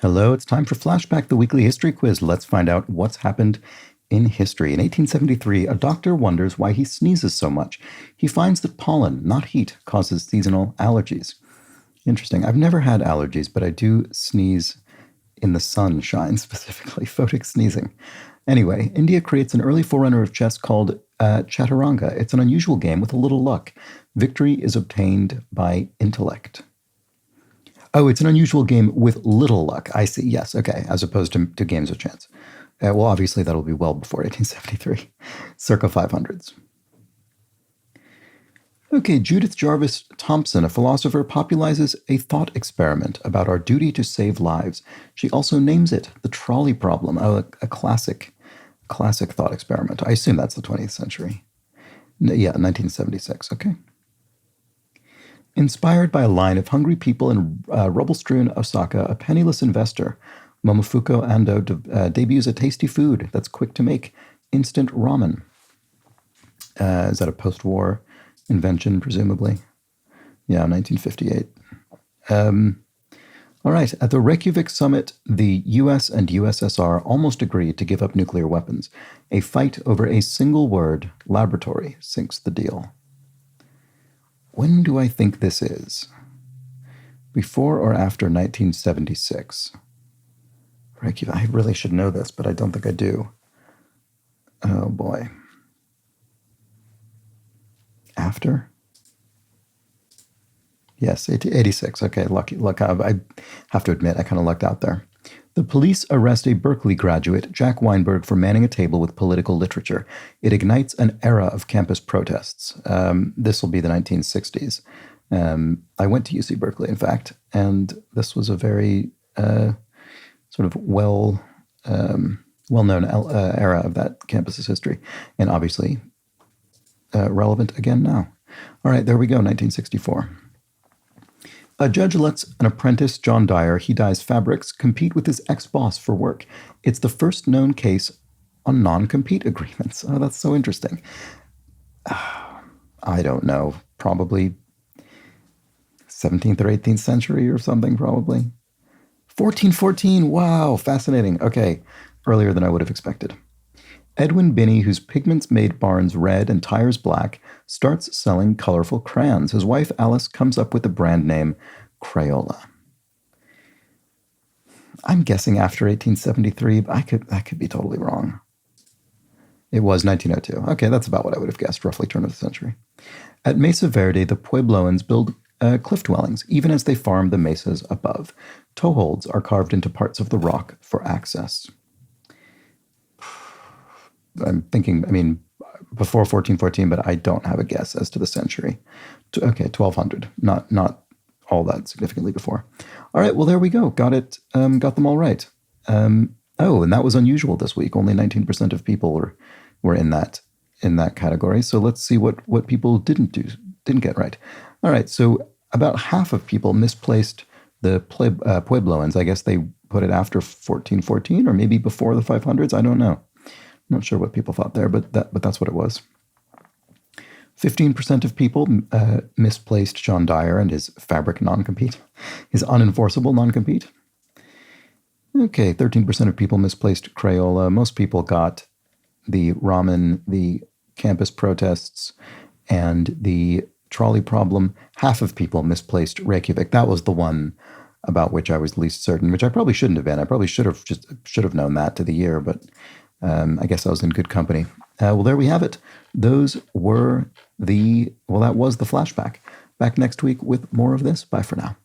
Hello, it's time for Flashback, the weekly history quiz. Let's find out what's happened in history. In 1873, a doctor wonders why he sneezes so much. He finds that pollen, not heat, causes seasonal allergies. Interesting. I've never had allergies, but I do sneeze in the sunshine, specifically photic sneezing. Anyway, India creates an early forerunner of chess called Chaturanga. It's an unusual game with a little luck. Victory is obtained by intellect. Oh, it's an unusual game with little luck. I see. Yes. Okay. As opposed to games of chance. Well, obviously, that'll be well before 1873, circa 500s. Okay, Judith Jarvis Thompson, a philosopher, popularizes a thought experiment about our duty to save lives. She also names it the trolley problem, a classic thought experiment. I assume that's the 20th century. Yeah, 1976. Okay. Inspired by a line of hungry people in rubble-strewn Osaka, a penniless investor, Momofuku Ando, debuts a tasty food that's quick to make, instant ramen. Is that a post-war invention, presumably? Yeah, 1958. All right, at the Reykjavik summit, the US and USSR almost agreed to give up nuclear weapons. A fight over a single word, laboratory, sinks the deal. When do I think this is? Before or after 1976? I really should know this, but I don't think I do. Oh, boy. After? Yes, 86. Okay, lucky. Look, I have to admit, I kind of lucked out there. The police arrest a Berkeley graduate, Jack Weinberg, for manning a table with political literature. It ignites an era of campus protests. This will be the 1960s. I went to UC Berkeley, in fact, and this was a very sort of well-known era of that campus's history, and obviously relevant again now. All right, there we go, 1964. A judge lets an apprentice, John Dyer, he dyes fabrics, compete with his ex-boss for work. It's the first known case on non-compete agreements. Oh, that's so interesting. I don't know. Probably 17th or 18th century or something, probably. 1414. Wow, fascinating. Okay, earlier than I would have expected. Edwin Binney, whose pigments made barns red and tires black, starts selling colorful crayons. His wife, Alice, comes up with the brand name Crayola. I'm guessing after 1873, but I could be totally wrong. It was 1902. Okay, that's about what I would have guessed, roughly turn of the century. At Mesa Verde, the Puebloans build cliff dwellings, even as they farm the mesas above. Toeholds are carved into parts of the rock for access. I'm thinking, before 1414, but I don't have a guess as to the century. Okay, 1200, not all that significantly before. All right, well, there we go. Got it. Got them all right. And that was unusual this week. Only 19% of people were in that category. So let's see what people didn't get right. All right, so about half of people misplaced the Puebloans. I guess they put it after 1414 or maybe before the 500s. I don't know. Not sure what people thought there, but that's what it was. 15% of people misplaced John Dyer and his fabric non-compete, his unenforceable non-compete. Okay, 13% of people misplaced Crayola. Most people got the ramen, the campus protests, and the trolley problem. Half of people misplaced Reykjavik. That was the one about which I was least certain, which I probably shouldn't have been. I probably should have known that to the year, but I guess I was in good company. Well, there we have it. That was the flashback. Back next week with more of this. Bye for now.